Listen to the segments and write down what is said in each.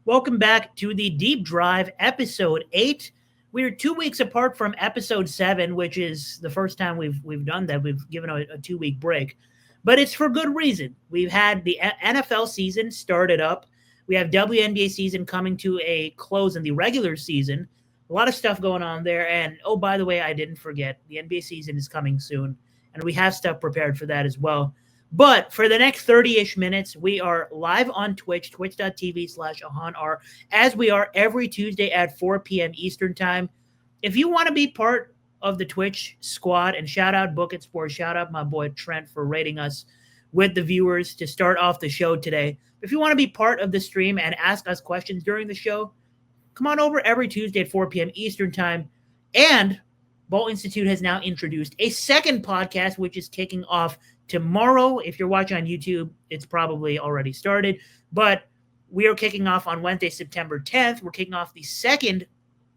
Welcome back to the Deep Drive, episode 8. We're 2 weeks apart from episode 7, which is the first time we've done that. We've given a 2 week break, but it's for good reason. We've had the NFL season started up. We have WNBA season coming to a close in the regular season. A lot of stuff going on there. And oh, by the way, I didn't forget the NBA season is coming soon, and we have stuff prepared for that as well. But for the next 30-ish minutes, we are live on Twitch, twitch.tv/AhanR, as we are every Tuesday at 4 p.m. Eastern Time. If you want to be part of the Twitch squad, and shout out Book It Sports, shout out my boy Trent for rating us with the viewers to start off the show today. If you want to be part of the stream and ask us questions during the show, come on over every Tuesday at 4 p.m. Eastern Time. And Ball Institute has now introduced a second podcast, which is kicking off tomorrow. If you're watching on YouTube, it's probably already started, but we are kicking off on Wednesday, September 10th. We're kicking off the second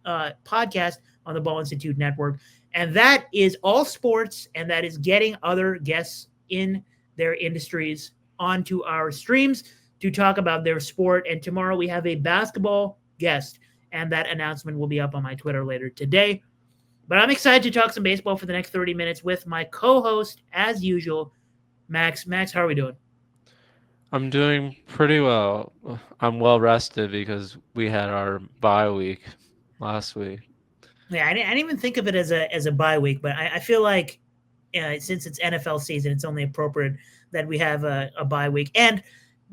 podcast on the Ball Institute Network, and that is all sports, and that is getting other guests in their industries onto our streams to talk about their sport. And tomorrow we have a basketball guest, and that announcement will be up on my Twitter later today. But I'm excited to talk some baseball for the next 30 minutes with my co-host, as usual, Max. Max, how are we doing? I'm doing pretty well. I'm well rested because we had our bye week last week. Yeah, I didn't even think of it as a bye week, but I feel like since it's NFL season, it's only appropriate that we have a bye week. And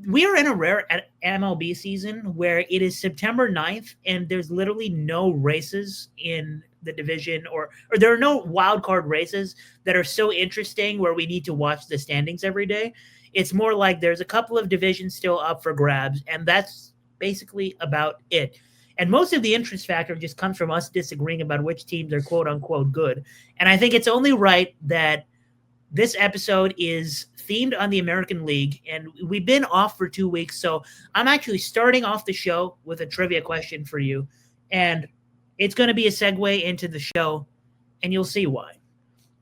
we are in a rare MLB season where it is September 9th, and there's literally no races in the division, or there are no wild card races that are so interesting where we need to watch the standings every day. It's more like there's a couple of divisions still up for grabs, and that's basically about it. And most of the interest factor just comes from us disagreeing about which teams are quote unquote good. And I think it's only right that this episode is themed on the American League, and we've been off for 2 weeks. So I'm actually starting off the show with a trivia question for you. And it's going to be a segue into the show, and you'll see why.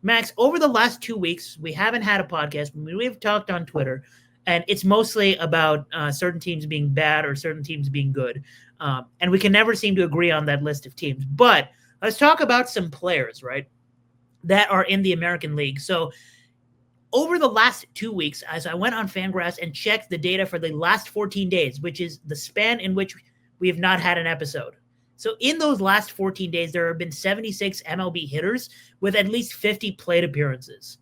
Max, over the last 2 weeks, we haven't had a podcast. We've talked on Twitter, and it's mostly about certain teams being bad or certain teams being good. And we can never seem to agree on that list of teams. But let's talk about some players, right, that are in the American League. So over the last 2 weeks, as I went on Fangraphs and checked the data for the last 14 days, which is the span in which we have not had an episode. So in those last 14 days, there have been 76 MLB hitters with at least 50 plate appearances.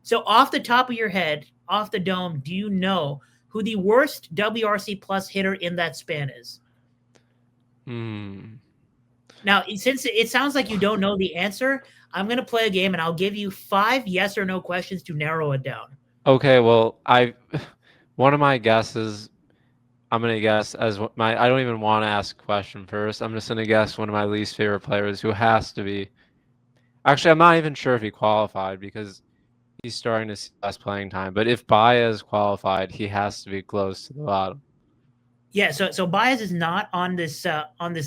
So off the top of your head, off the dome, do you know who the worst WRC plus hitter in that span is? Hmm. Now, since it sounds like you don't know the answer, I'm going to play a game and I'll give you 5 yes or no questions to narrow it down. Okay, well, one of my guesses, I'm gonna guess my. I don't even want to ask a question first. I'm just gonna guess one of my least favorite players who has to be. Actually, I'm not even sure if he qualified because he's starting to see less playing time. But if Baez qualified, he has to be close to the bottom. Yeah, so Baez is not on this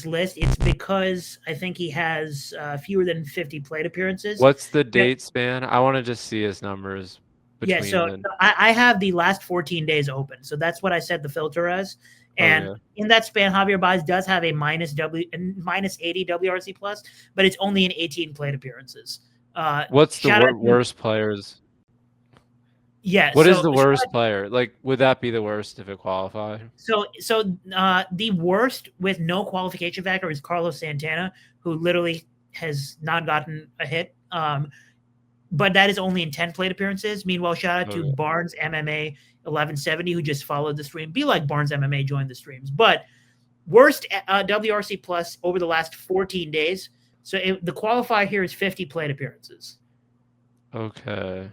list. It's because I think he has fewer than 50 plate appearances. What's the Yeah, date span? I want to just see his numbers yeah. between So then. I have the last 14 days open. So that's what I set the filter as. And Okay. in that span, Javier Baez does have a minus 80 WRC plus, but it's only in 18 plate appearances. What's the Shout out to worst players? yeah. What is So the worst player? Like, would that be the worst if it qualified? the worst with no qualification factor is Carlos Santana, who literally has not gotten a hit. But that is only in 10 plate appearances. Meanwhile, shout out to Okay. Barnes MMA 1170, who just followed the stream. Be like Barnes MMA, joined the streams. But worst WRC plus over the last 14 days. So the qualifier here is 50 plate appearances. Okay.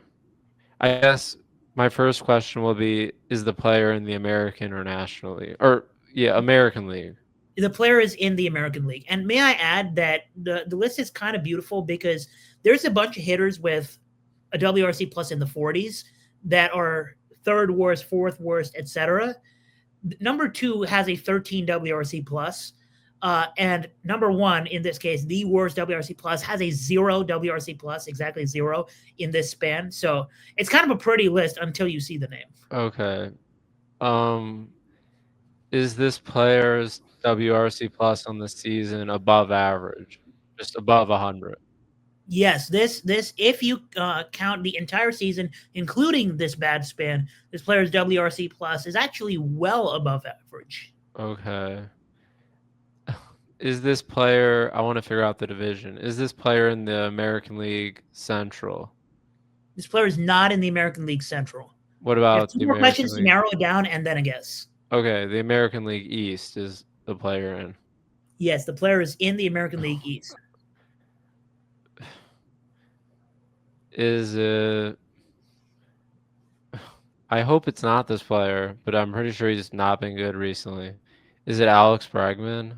I guess my first question will be: is the player in the American or National League? Or yeah, American League. The player is in the American League. And may I add that the list is kind of beautiful because there's a bunch of hitters with a WRC plus in the 40s that are third worst, fourth worst, etc. Number 2 has a 13 WRC plus. And number 1, in this case, the worst WRC plus has a 0 WRC plus, exactly 0 in this span. So it's kind of a pretty list until you see the name. Okay. Um, Is this player's WRC plus on the season above average? Just above 100? Yes, this if you count the entire season, including this bad span, this player's WRC plus is actually well above average. Okay. Is this player, I want to figure out the division. Is this player in the American League Central? This player is not in the American League Central. What You have about two the more American questions to League? narrow it down, and then a guess. Okay, the American League East is the player in. Yes, the player is in the American League East. Is I hope it's not this player, but I'm pretty sure he's not been good recently. Is it Alex Bregman?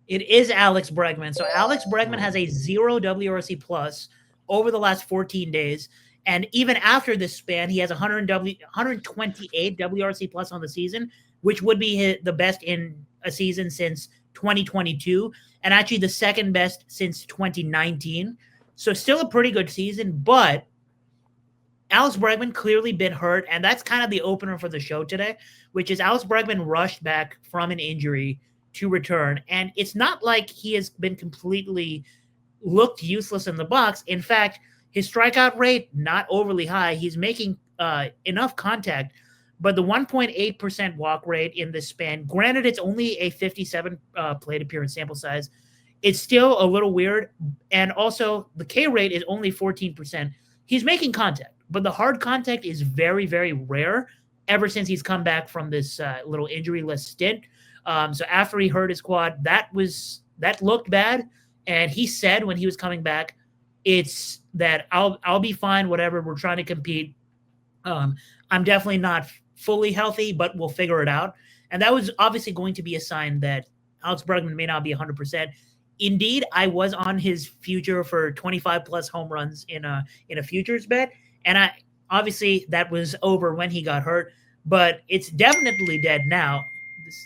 It is Alex Bregman. So Alex Bregman has Oh. a 0 WRC plus over the last 14 days. And even after this span, he has 128 WRC plus on the season, which would be the best in a season since 2022, and actually the second best since 2019. So still a pretty good season, but Alex Bregman clearly been hurt, and that's kind of the opener for the show today, which is Alex Bregman rushed back from an injury to return, and it's not like he has been completely looked useless in the box. In fact, his strikeout rate not overly high. He's making enough contact, but the 1.8% walk rate in this span, granted, it's only a 57 plate appearance sample size. It's still a little weird, and also the K rate is only 14%. He's making contact, but the hard contact is very, very rare ever since he's come back from this little injury list stint. So after he hurt his quad, that looked bad. And he said when he was coming back, it's that I'll be fine, whatever. We're trying to compete. I'm definitely not fully healthy, but we'll figure it out. And that was obviously going to be a sign that Alex Bregman may not be 100%. Indeed, I was on his future for 25 plus home runs in a futures bet, and I obviously that was over when he got hurt, but it's definitely dead now.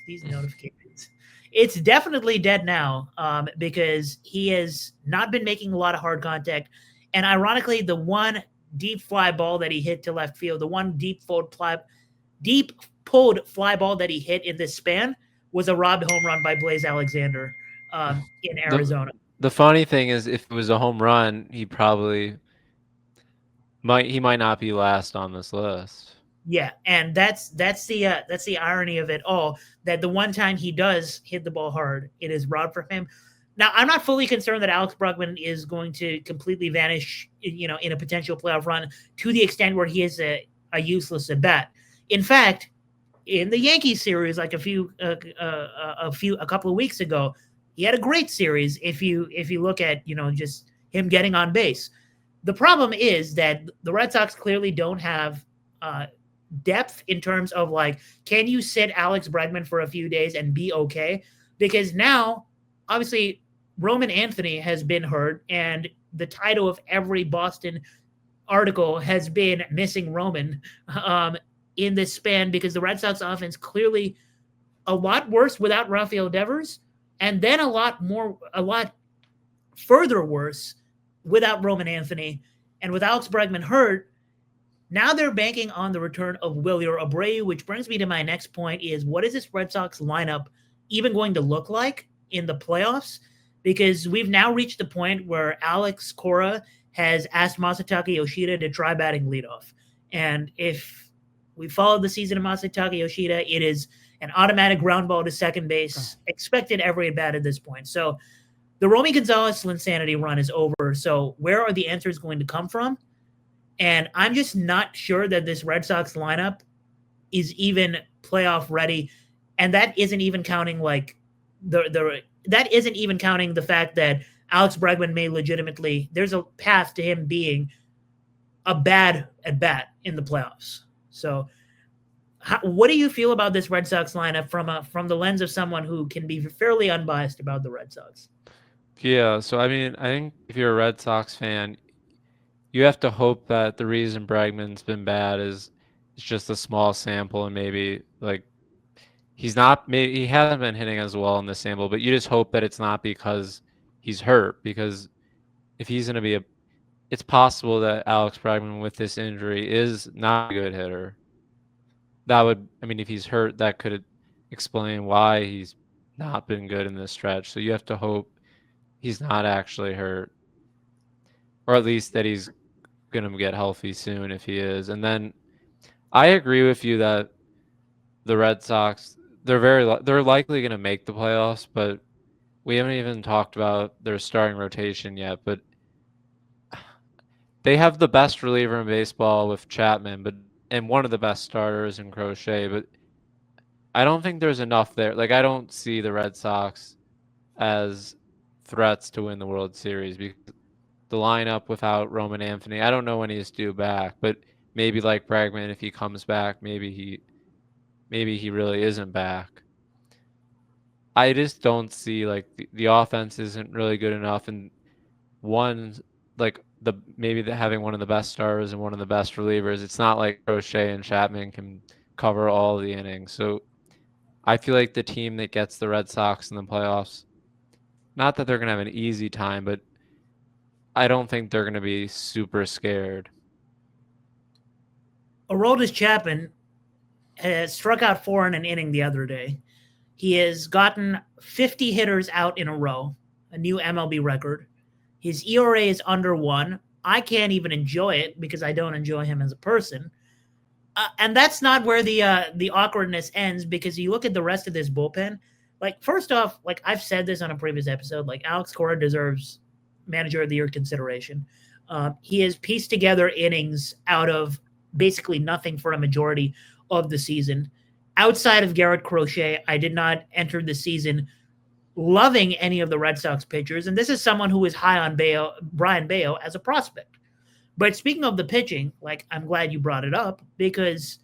These notifications. It's definitely dead now because he has not been making a lot of hard contact, and ironically, the one deep fly ball that he hit to left field, the one deep pulled fly ball that he hit in this span was a robbed home run by Blaze Alexander in Arizona. The funny thing is, if it was a home run, he might not be last on this list. Yeah, and that's the irony of it all. That the one time he does hit the ball hard, it is robbed from him. Now, I'm not fully concerned that Alex Bregman is going to completely vanish, in a potential playoff run to the extent where he is a useless at bat. In fact, in the Yankees series, like a couple of weeks ago, he had a great series. If you look at just him getting on base, the problem is that the Red Sox clearly don't have depth in terms of like, can you sit Alex Bregman for a few days and be okay? Because now, obviously, Roman Anthony has been hurt, and the title of every Boston article has been missing Roman in this span because the Red Sox offense clearly a lot worse without Rafael Devers, and then a lot further worse without Roman Anthony. And with Alex Bregman hurt, now they're banking on the return of Wilyer Abreu, which brings me to my next point is what is this Red Sox lineup even going to look like in the playoffs? Because we've now reached the point where Alex Cora has asked Masataka Yoshida to try batting leadoff. And if we followed the season of Masataka Yoshida, it is an automatic ground ball to second base, expected every at bat at this point. So the Romy Gonzalez Linsanity run is over. So where are the answers going to come from? And I'm just not sure that this Red Sox lineup is even playoff ready. And that isn't even counting like that isn't even counting the fact that Alex Bregman may legitimately, there's a path to him being a bad at bat in the playoffs. So what do you feel about this Red Sox lineup from the lens of someone who can be fairly unbiased about the Red Sox? Yeah, so I mean, I think if you're a Red Sox fan, you have to hope that the reason Bregman's been bad is it's just a small sample, and maybe like he hasn't been hitting as well in the sample, but you just hope that it's not because he's hurt, because if he's going to be it's possible that Alex Bregman with this injury is not a good hitter. That would, I mean, if he's hurt, that could explain why he's not been good in this stretch. So you have to hope he's not actually hurt, or at least that he's going to get healthy soon if he is. And then I agree with you that the Red Sox, they're likely going to make the playoffs, but we haven't even talked about their starting rotation yet. But they have the best reliever in baseball with Chapman, and one of the best starters in Crochet. But I don't think there's enough there. Like, I don't see the Red Sox as threats to win the World Series because the lineup without Roman Anthony, I don't know when he's due back, but maybe like Bregman, if he comes back, maybe he really isn't back. I just don't see like the offense isn't really good enough, and one like having one of the best stars and one of the best relievers. It's not like Crochet and Chapman can cover all the innings. So I feel like the team that gets the Red Sox in the playoffs, not that they're gonna have an easy time, but I don't think they're gonna be super scared. Aroldis Chapman has struck out 4 in an inning the other day. He has gotten 50 hitters out in a row, a new MLB record. His ERA is under 1. I can't even enjoy it because I don't enjoy him as a person. And that's not where the awkwardness ends, because you look at the rest of this bullpen. Like, first off, like I've said this on a previous episode, like Alex Cora deserves Manager of the Year consideration. He has pieced together innings out of basically nothing for a majority of the season. Outside of Garrett Crochet, I did not enter the season loving any of the Red Sox pitchers, and this is someone who is high on Brian Bayo as a prospect. But speaking of the pitching, like, I'm glad you brought it up, because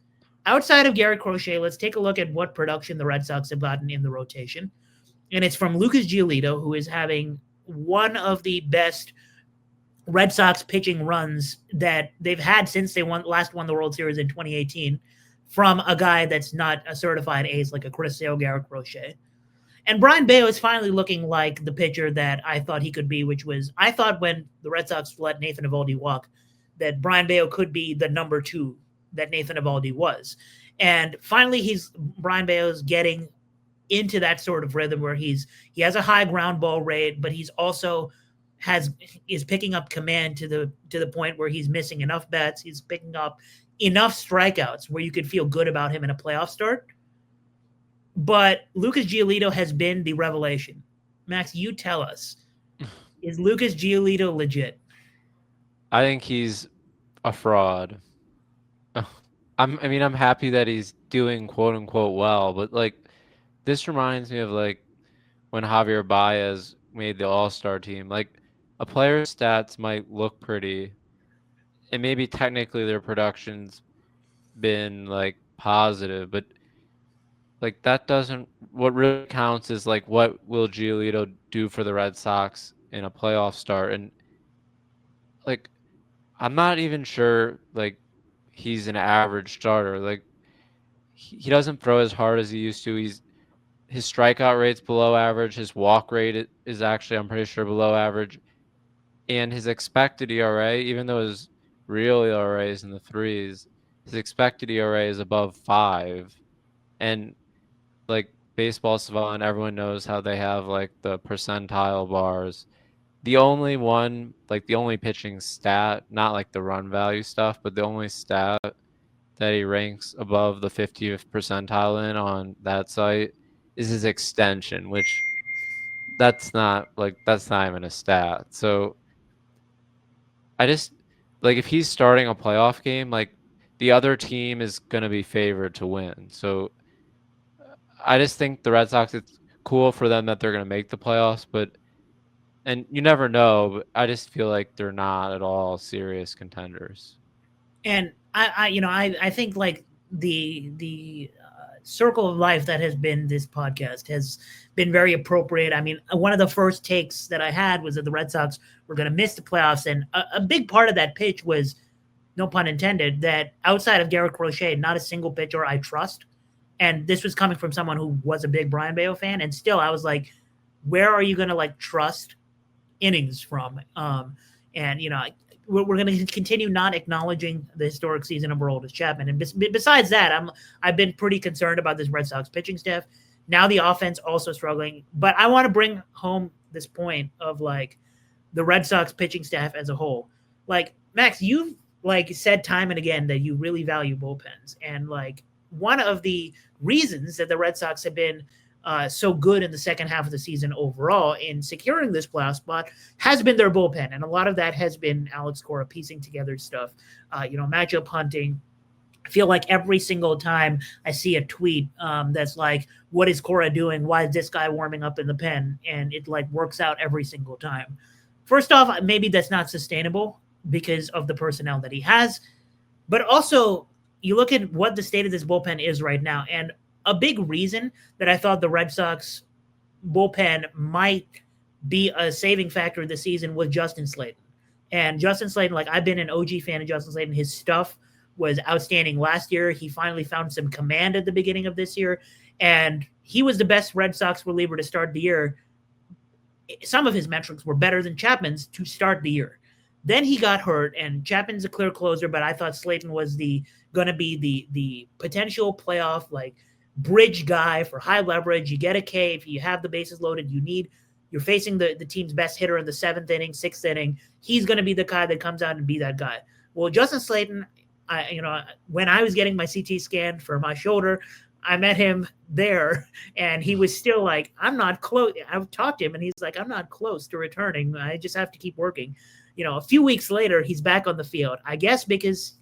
outside of Garrett Crochet, let's take a look at what production the Red Sox have gotten in the rotation. And it's from Lucas Giolito, who is having one of the best Red Sox pitching runs that they've had since they last won the World Series in 2018, from a guy that's not a certified ace like a Chris Sale, Garrett Crochet. And Brian Bayo is finally looking like the pitcher that I thought he could be, which was, I thought when the Red Sox let Nathan Eovaldi walk, that Brian Bayo could be the number 2 that Nathan Eovaldi was. And finally, Brian Bayo's getting into that sort of rhythm where he has a high ground ball rate, but he's also is picking up command to the point where he's missing enough bats. He's picking up enough strikeouts where you could feel good about him in a playoff start. But Lucas Giolito has been the revelation. Max, you tell us, is Lucas Giolito legit? I think he's a fraud. I'm happy that he's doing quote unquote well, but like this reminds me of like when Javier Baez made the All-Star team. Like a player's stats might look pretty, and maybe technically their production's been like positive, but like that doesn't. What really counts is like what will Giolito do for the Red Sox in a playoff start, and like I'm not even sure like he's an average starter. Like he doesn't throw as hard as he used to. His strikeout rate's below average. His walk rate is actually, I'm pretty sure, below average. And his expected ERA, even though his real ERA is in the 3s, his expected ERA is above 5. And like Baseball Savant, everyone knows how they have like the percentile bars. The only one, like the only pitching stat, not like the run value stuff, but the only stat that he ranks above the 50th percentile in on that site is his extension, which that's not even a stat. So I just like if he's starting a playoff game, like the other team is going to be favored to win. So I just think the Red Sox, it's cool for them that they're going to make the playoffs, and you never know, but I just feel like they're not at all serious contenders. And I think like the circle of life that has been this podcast has been very appropriate. I mean, one of the first takes that I had was that the Red Sox were going to miss the playoffs, and a big part of that pitch was, no pun intended, that outside of Garrett Crochet, not a single pitcher I trust. And this was coming from someone who was a big Brian Bayo fan, and still I was like, where are you going to like trust innings from? And we're going to continue not acknowledging the historic season of Aroldis Chapman. And besides that, I've been pretty concerned about this Red Sox pitching staff. Now the offense also struggling, but I want to bring home this point of like the Red Sox pitching staff as a whole. Like Max, you've like said time and again that you really value bullpens, and like one of the reasons that the Red Sox have been so good in the second half of the season overall in securing this playoff spot has been their bullpen. And a lot of that has been Alex Cora piecing together stuff, matchup hunting. I feel like every single time I see a tweet that's like, what is Cora doing? Why is this guy warming up in the pen? And it like works out every single time. First off, maybe that's not sustainable because of the personnel that he has. But also, you look at what the state of this bullpen is right now, and a big reason that I thought the Red Sox bullpen might be a saving factor this season was Justin Slayton. And Justin Slayton, like I've been an OG fan of Justin Slayton. His stuff was outstanding last year. He finally found some command at the beginning of this year, and he was the best Red Sox reliever to start the year. Some of his metrics were better than Chapman's to start the year. Then he got hurt, and Chapman's a clear closer, but I thought Slayton was going to be the potential playoff like bridge guy for high leverage. You get a K if you have the bases loaded. You're facing the team's best hitter in the 7th inning, 6th inning. He's going to be the guy that comes out and be that guy. Well, Justin Slayton, when I was getting my CT scan for my shoulder, I met him there, and he was still like, I'm not close. I've talked to him, and he's like, I'm not close to returning. I just have to keep working. A few weeks later, he's back on the field. I guess because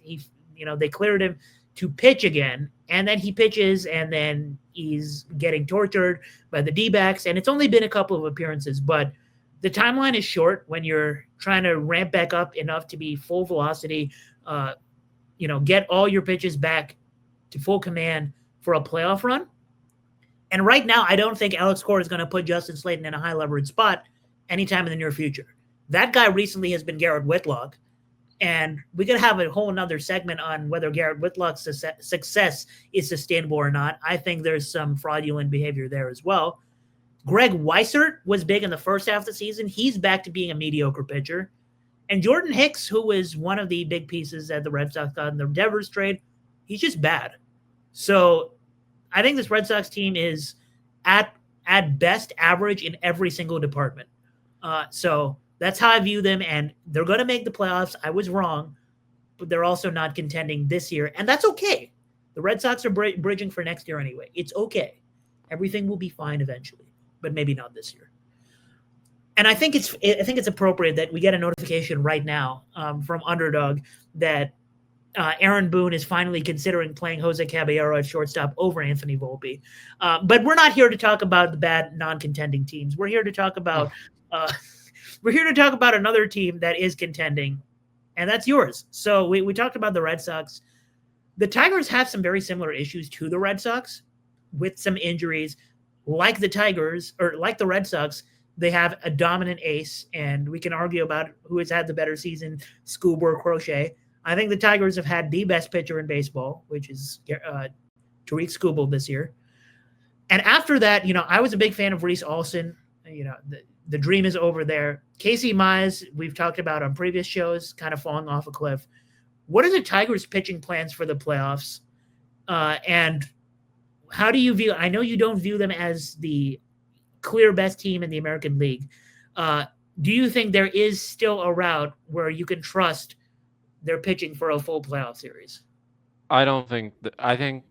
they cleared him to pitch again, and then he pitches, and then he's getting tortured by the D-backs, and it's only been a couple of appearances, but the timeline is short when you're trying to ramp back up enough to be full velocity, get all your pitches back to full command for a playoff run. And right now, I don't think Alex Cora is going to put Justin Slayton in a high leverage spot anytime in the near future. That guy recently has been Garrett Whitlock. And we could have a whole another segment on whether Garrett Whitlock's success is sustainable or not. I think there's some fraudulent behavior there as well. Greg Weissert was big in the first half of the season. He's back to being a mediocre pitcher. And Jordan Hicks, who was one of the big pieces that the Red Sox got in the Devers trade, he's just bad. So I think this Red Sox team is at best average in every single department. So that's how I view them, and they're going to make the playoffs. I was wrong, but they're also not contending this year, and that's okay. The Red Sox are bridging for next year anyway. It's okay. Everything will be fine eventually, but maybe not this year. And I think it's appropriate that we get a notification right now from Underdog that Aaron Boone is finally considering playing Jose Caballero at shortstop over Anthony Volpe. But we're not here to talk about the bad non-contending teams. We're here to talk about another team that is contending, and that's yours. So we talked about the Red Sox. The Tigers have some very similar issues to the Red Sox with some injuries. Like the Tigers, or like the Red Sox, they have a dominant ace, and we can argue about who has had the better season, Skoob or Crochet. I think the Tigers have had the best pitcher in baseball, which is Tarik Skubal this year. And after that, I was a big fan of Reese Olson. The dream is over there. Casey Mize, we've talked about on previous shows, kind of falling off a cliff. What are the Tigers' pitching plans for the playoffs? And how do you view – I know you don't view them as the clear best team in the American League. Do you think there is still a route where you can trust their pitching for a full playoff series? I don't think – I think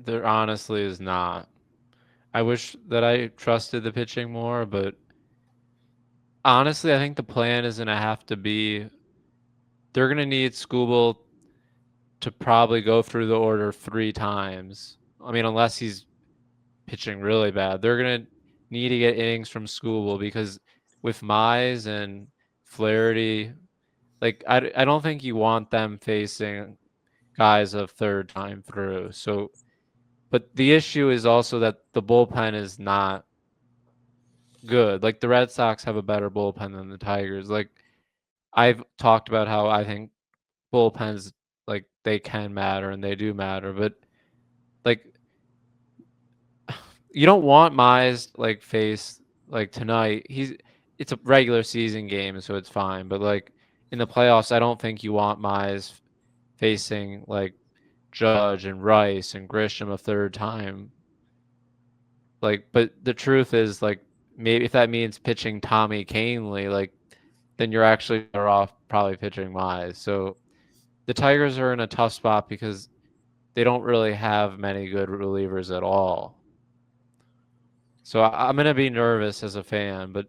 there honestly is not. I wish that I trusted the pitching more, but honestly, I think the plan is going to have to be they're going to need Skubal to probably go through the order 3 times. I mean, unless he's pitching really bad. They're going to need to get innings from Skubal because with Mize and Flaherty, like I don't think you want them facing guys a third time through. So, but the issue is also that the bullpen is not good. Like the Red Sox have a better bullpen than the Tigers. Like I've talked about how I think bullpens, like they can matter and they do matter, but like you don't want Mize like face like tonight. It's a regular season game, so it's fine. But like in the playoffs, I don't think you want Mize facing like Judge and Rice and Grisham a third time. Like, but the truth is, like, maybe if that means pitching Tommy Kahnle, like, then you're actually better off probably pitching Mize. So the Tigers are in a tough spot because they don't really have many good relievers at all. So I'm going to be nervous as a fan, but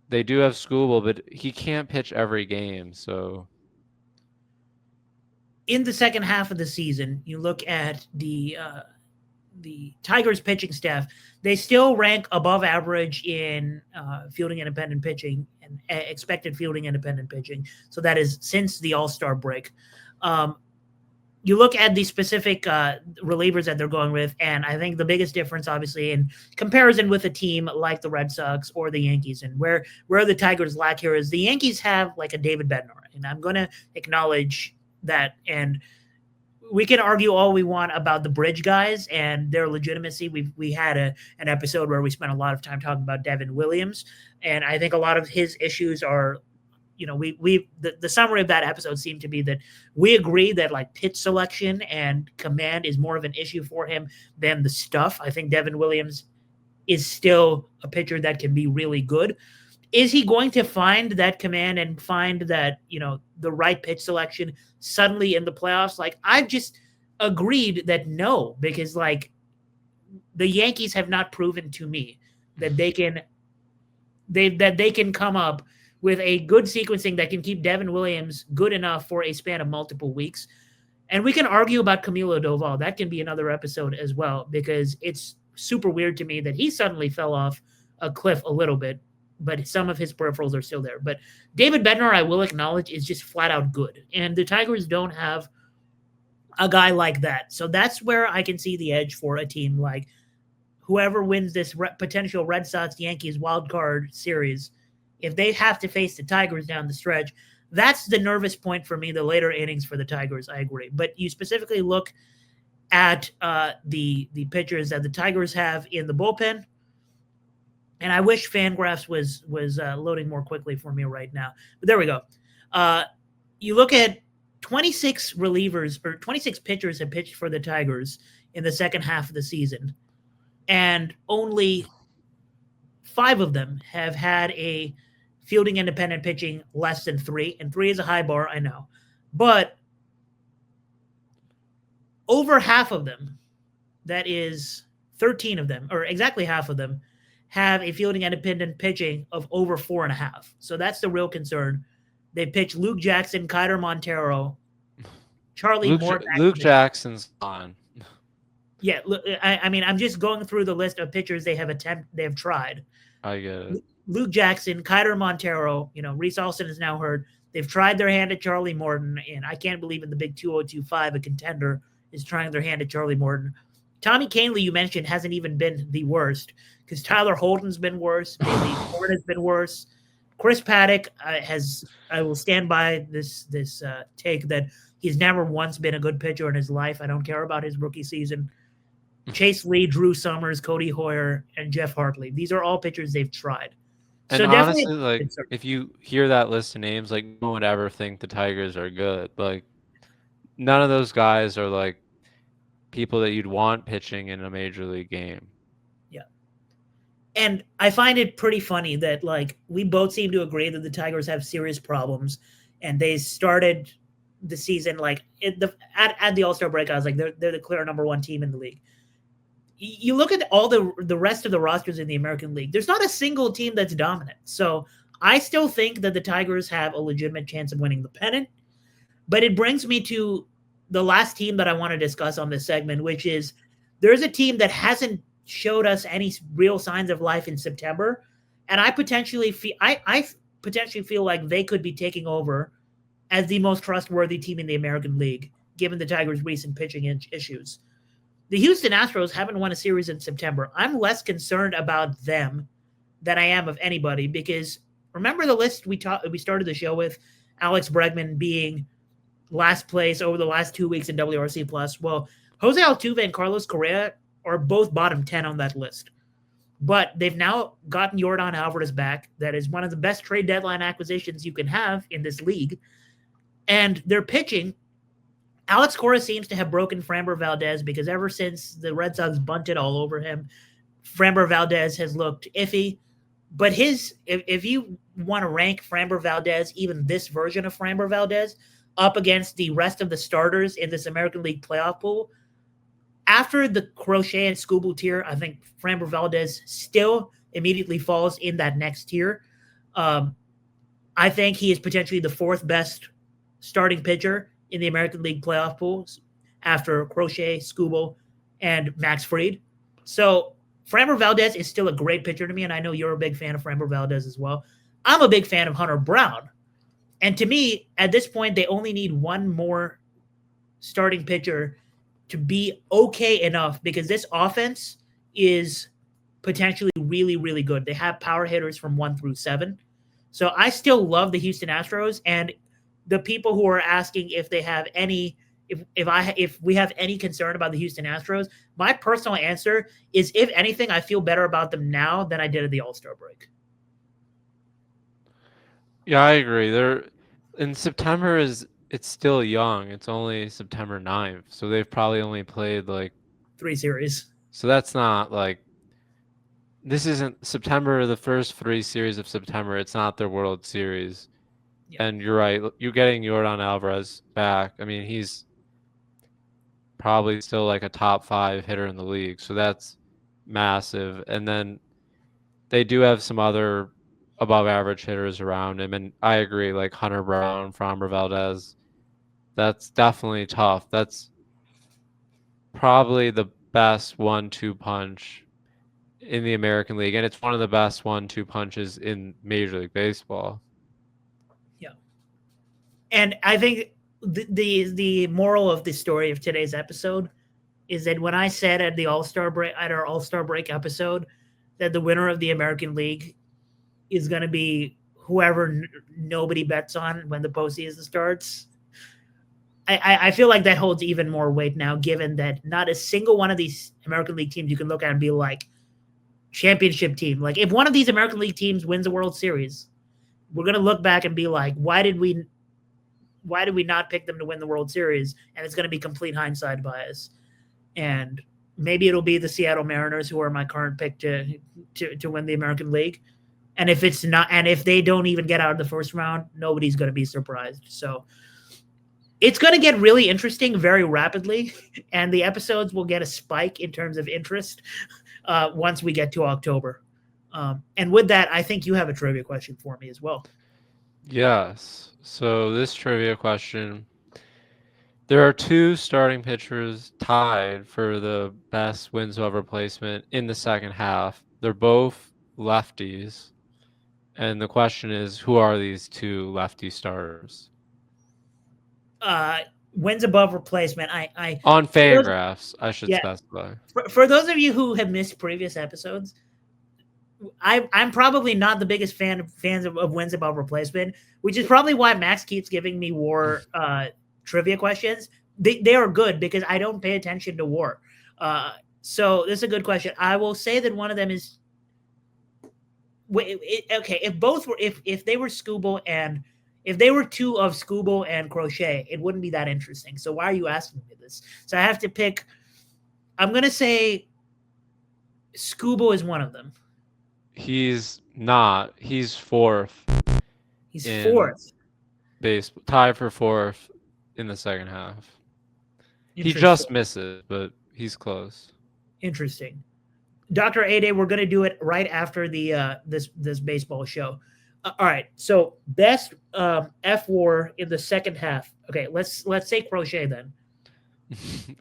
they do have Skubal, but he can't pitch every game. So in the second half of the season, you look at the Tigers pitching staff, they still rank above average in fielding independent pitching and expected fielding independent pitching. So that is since the All-Star break. You look at the specific relievers that they're going with, and I think the biggest difference, obviously, in comparison with a team like the Red Sox or the Yankees, and where the Tigers lack here is the Yankees have like a David Bednar, and I'm going to acknowledge that. And we can argue all we want about the bridge guys and their legitimacy. We had an episode where we spent a lot of time talking about Devin Williams, and I think a lot of his issues are, the summary of that episode seemed to be that we agree that like pitch selection and command is more of an issue for him than the stuff. I think Devin Williams is still a pitcher that can be really good. Is he going to find that command and find that, the right pitch selection suddenly in the playoffs? Like, I've just agreed that no, because like the Yankees have not proven to me that they can come up with a good sequencing that can keep Devin Williams good enough for a span of multiple weeks. And we can argue about Camilo Doval. That can be another episode as well, because it's super weird to me that he suddenly fell off a cliff a little bit, but some of his peripherals are still there. But David Bednar, I will acknowledge, is just flat out good. And the Tigers don't have a guy like that. So that's where I can see the edge for a team like whoever wins this potential Red Sox-Yankees wildcard series. If they have to face the Tigers down the stretch, that's the nervous point for me, the later innings for the Tigers, I agree. But you specifically look at the pitchers that the Tigers have in the bullpen, and I wish Fangraphs was loading more quickly for me right now. But there we go. You look at 26 relievers or 26 pitchers have pitched for the Tigers in the second half of the season, and only 5 of them have had a fielding independent pitching less than 3, and 3 is a high bar, I know. But over half of them, that is 13 of them, or exactly half of them, have a fielding independent pitching of over 4.5. So that's the real concern. They pitch Luke Jackson, Kiter Montero, Charlie Morton. Luke Jackson's on. Yeah, I mean, I'm just going through the list of pitchers they have tried. I get it. Luke Jackson, Kiter Montero, Reese Olson is now hurt. They've tried their hand at Charlie Morton, and I can't believe in the big 2025 a contender is trying their hand at Charlie Morton. Tommy Kahnle, you mentioned, hasn't even been the worst, because Tyler Holden's been worse. Bailey Ford has been worse. Chris Paddock I will stand by this take that he's never once been a good pitcher in his life. I don't care about his rookie season. Chase Lee, Drew Summers, Cody Hoyer, and Jeff Hartley. These are all pitchers they've tried. And so honestly, like, if you hear that list of names, like, no one would ever think the Tigers are good. Like, none of those guys are like people that you'd want pitching in a major league game. Yeah. And I find it pretty funny that, like, we both seem to agree that the Tigers have serious problems, and they started the season like at the All-Star break. I was like, they're the clear number 1 team in the league. You look at all the rest of the rosters in the American League, there's not a single team that's dominant. So I still think that the Tigers have a legitimate chance of winning the pennant. But it brings me to the last team that I want to discuss on this segment, which is there's a team that hasn't showed us any real signs of life in September. And I potentially feel like they could be taking over as the most trustworthy team in the American League, given the Tigers' recent pitching issues. The Houston Astros haven't won a series in September. I'm less concerned about them than I am of anybody, because remember the list we started the show with, Alex Bregman being last place over the last 2 weeks in WRC+. Well, Jose Altuve and Carlos Correa are both bottom 10 on that list. But they've now gotten Jordan Alvarez back. That is one of the best trade deadline acquisitions you can have in this league. And they're pitching. Alex Cora seems to have broken Framber Valdez because ever since the Red Sox bunted all over him, Framber Valdez has looked iffy. But if you want to rank Framber Valdez, even this version of Framber Valdez, up against the rest of the starters in this American League playoff pool, after the Crochet and Skubal tier, I think Framber Valdez still immediately falls in that next tier. I think he is potentially the fourth best starting pitcher in the American League playoff pools after Crochet, Skubal, and Max Fried. So Framber Valdez is still a great pitcher to me, and I know you're a big fan of Framber Valdez as well. I'm a big fan of Hunter Brown. And to me, at this point, they only need one more starting pitcher to be okay enough because this offense is potentially really, really good. They have power hitters from 1 through 7. So I still love the Houston Astros, and the people who are asking if they have any if we have any concern about the Houston Astros, my personal answer is, if anything, I feel better about them now than I did at the All-Star break. Yeah, I agree. They're in September it's still young. It's only September 9th. So they've probably only played like 3 series. So that's not like this isn't September, the first 3 series of September. It's not their World Series. Yeah. And you're right. You're getting Jordan Alvarez back. I mean, he's probably still like a top 5 hitter in the league. So that's massive. And then they do have some other above average hitters around him. And I agree, like Hunter Brown, Framber Valdez, that's definitely tough. That's probably the best 1-2 punch in the American League. And it's one of the best 1-2 punches in Major League Baseball. Yeah. And I think the moral of the story of today's episode is that when I said at our All-Star break episode that the winner of the American League is going to be whoever nobody bets on when the postseason starts, I feel like that holds even more weight now, given that not a single one of these American League teams you can look at and be like, championship team. Like, if one of these American League teams wins a World Series, we're going to look back and be like, why did we not pick them to win the World Series? And it's going to be complete hindsight bias. And maybe it'll be the Seattle Mariners, who are my current pick to win the American League. And if it's not, and if they don't even get out of the first round, nobody's going to be surprised. So it's going to get really interesting very rapidly, and the episodes will get a spike in terms of interest once we get to October. And with that, I think you have a trivia question for me as well. Yes. So this trivia question, there are 2 starting pitchers tied for the best wins above replacement in the second half. They're both lefties. And the question is, who are these 2 lefty starters? Wins above replacement. I on Fangraphs, I should specify. For those of you who have missed previous episodes, I'm probably not the biggest fans of wins above replacement, which is probably why Max keeps giving me WAR trivia questions. They are good because I don't pay attention to WAR. So this is a good question. I will say that one of them is okay. If they were Skubal and if they were 2 of Skubal and Crochet, it wouldn't be that interesting. So why are you asking me this? So I have to pick. I'm going to say Skubal is one of them. He's not. He's 4th. He's 4th. Tied for 4th in the second half. He just misses, but he's close. Interesting. Dr. A-Day, we're going to do it right after the this baseball show. All right. So best F-WAR in the second half. Okay, let's say Crochet then.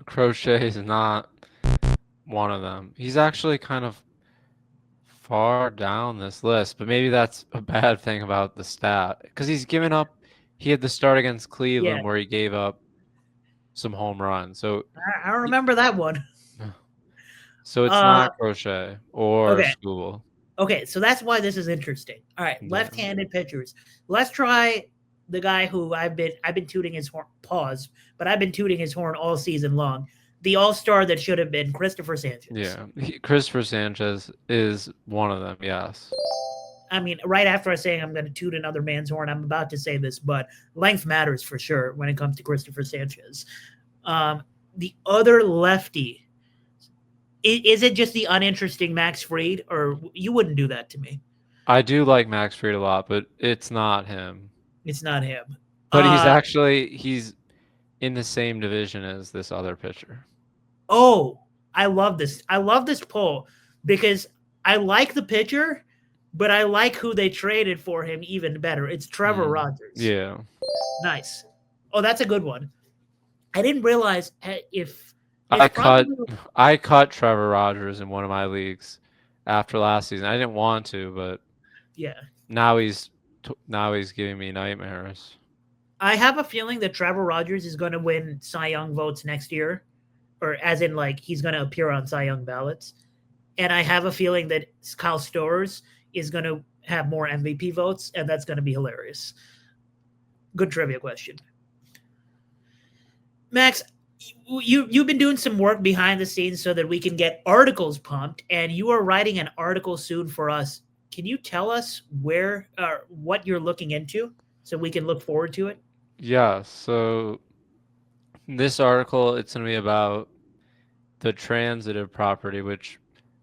Crochet is not one of them. He's actually kind of far down this list, but maybe that's a bad thing about the stat because he's given up. He had the start against Cleveland where he gave up some home runs. So I remember that one. So it's not Crochet or Skubal. Okay, so that's why this is interesting. All right, left-handed pitchers. Let's try the guy who I've been tooting his horn. Pause, but I've been tooting his horn all season long. the all-star that should have been Christopher Sanchez. Yeah, Christopher Sanchez is one of them. Yes. I mean, right after I say I'm going to toot another man's horn, I'm about to say this, but length matters for sure when it comes to Christopher Sanchez. The other lefty, is it just the uninteresting Max Fried, or you wouldn't do that to me? I do like Max Fried a lot, but it's not him. It's not him. But he's in the same division as this other pitcher. Oh, I love this. I love this poll because I like the pitcher, but I like who they traded for him even better. It's Trevor Rogers. Yeah. Nice. Oh, that's a good one. I didn't realize if I cut Trevor Rogers in one of my leagues after last season. I didn't want to, but yeah. Now he's giving me nightmares. I have a feeling that Trevor Rogers is going to win Cy Young votes next year, or as in like he's going to appear on Cy Young ballots. And I have a feeling that Kyle Stowers is going to have more MVP votes, and that's going to be hilarious. Good trivia question. Max, you've been doing some work behind the scenes so that we can get articles pumped, and you are writing an article soon for us. Can you tell us where or what you're looking into so we can look forward to it? Yeah, so this article, it's going to be about the transitive property, which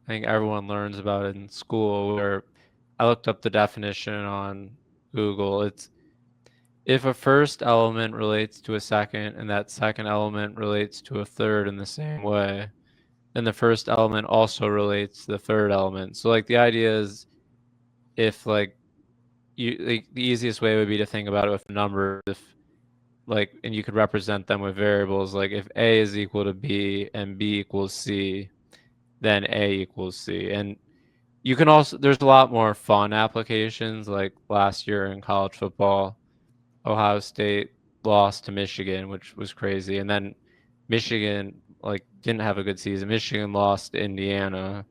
I think everyone learns about in school, where I looked up the definition on Google. It's if a first element relates to a second and that second element relates to a third in the same way, then the first element also relates to the third element. So like the idea is if like the easiest way would be to think about it with numbers, and you could represent them with variables, like if A is equal to B and B equals C, then A equals C. And you can also, there's a lot more fun applications, like last year in college football, Ohio State lost to Michigan, which was crazy. And then Michigan didn't have a good season. Michigan lost to Indiana.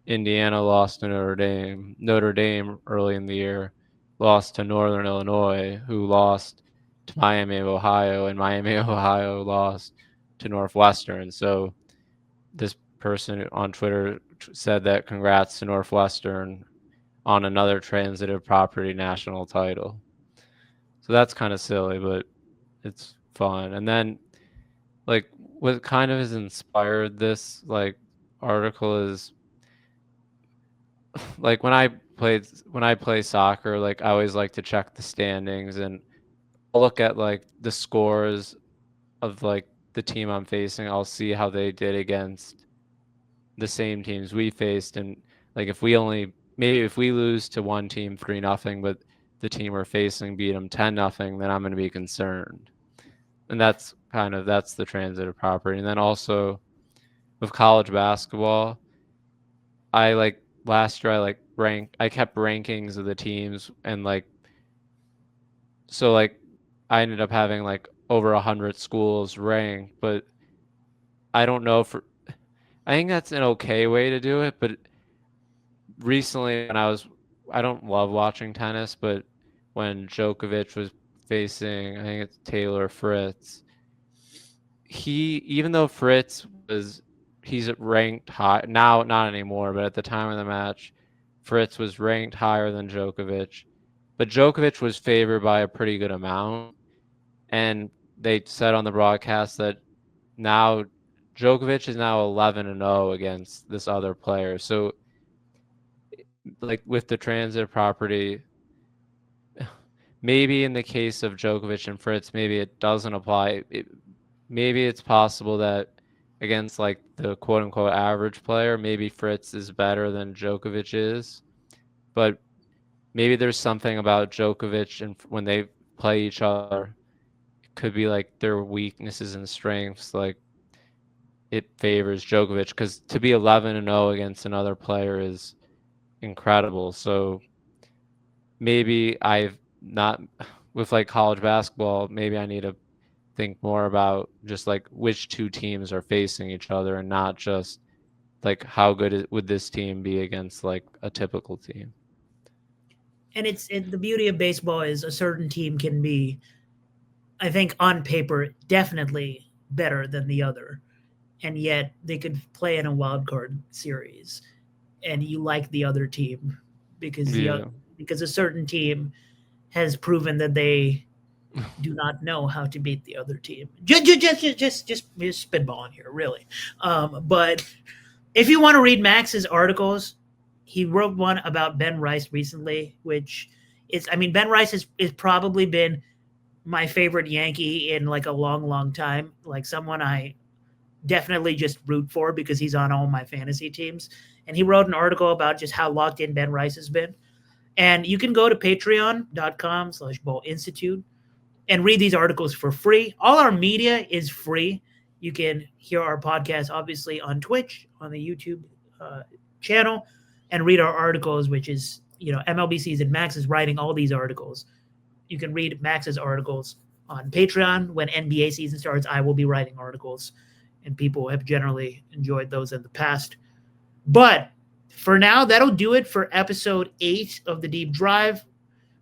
Indiana lost to Notre Dame. Notre Dame early in the year lost to Northern Illinois, who lost to Miami of Ohio, and Miami of Ohio lost to Northwestern. So this person on Twitter said that congrats to Northwestern on another transitive property national title. So that's kind of silly, but it's fun. And then what kind of has inspired this article is when I play soccer, I always like to check the standings, and I'll look at the scores of the team I'm facing. I'll see how they did against the same teams we faced, and if we lose to one team 3-0, but the team we're facing beat them 10-0, then I'm going to be concerned. And that's the transitive property. And then also with college basketball, last year I kept rankings of the teams, and so I ended up having over 100 schools ranked, but I don't know I think that's an okay way to do it, but recently when I don't love watching tennis, but when Djokovic was facing, I think it's Taylor Fritz, even though he's ranked high now, not anymore, but at the time of the match, Fritz was ranked higher than Djokovic, but Djokovic was favored by a pretty good amount. And they said on the broadcast that now Djokovic is now 11-0 against this other player. So with the transitive property, maybe in the case of Djokovic and Fritz, maybe it doesn't apply. Maybe it's possible that against the quote unquote average player, maybe Fritz is better than Djokovic is, but maybe there's something about Djokovic and when they play each other, it could be their weaknesses and strengths, it favors Djokovic, because to be 11-0 against another player is incredible. So maybe I've not with college basketball, maybe I need to think more about just which two teams are facing each other, and not just how good would this team be against a typical team. And the beauty of baseball is a certain team can be, I think on paper, definitely better than the other. and yet they could play in a wild card series, and you like the other team because Yeah. because a certain team has proven that they do not know how to beat the other team. Just spitballing here, really. But if you want to read Max's articles, he wrote one about Ben Rice recently, which is, I mean, Ben Rice is probably been my favorite Yankee in like a long, long time. Like someone I definitely just root for because he's on all my fantasy teams. And he wrote an article about just how locked in Ben Rice has been. And you can go to patreon.com/Ball Institute and read these articles for free. All our media is free. You can hear our podcast, obviously, on Twitch, on the YouTube channel, and read our articles, which is, MLB season. Max is writing all these articles. You can read Max's articles on Patreon. When NBA season starts, I will be writing articles, and people have generally enjoyed those in the past. But for now, that'll do it for episode 8 of the Deep Drive.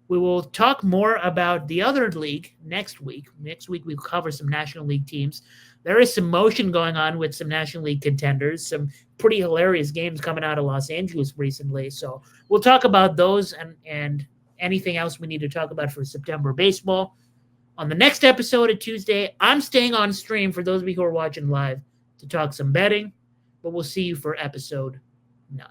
We will talk more about the other league next week. Next week, we'll cover some National League teams. There is some motion going on with some National League contenders, some pretty hilarious games coming out of Los Angeles recently. So we'll talk about those and anything else we need to talk about for September baseball. On the next episode of Tuesday, I'm staying on stream for those of you who are watching live to talk some betting, but we'll see you for episode 9.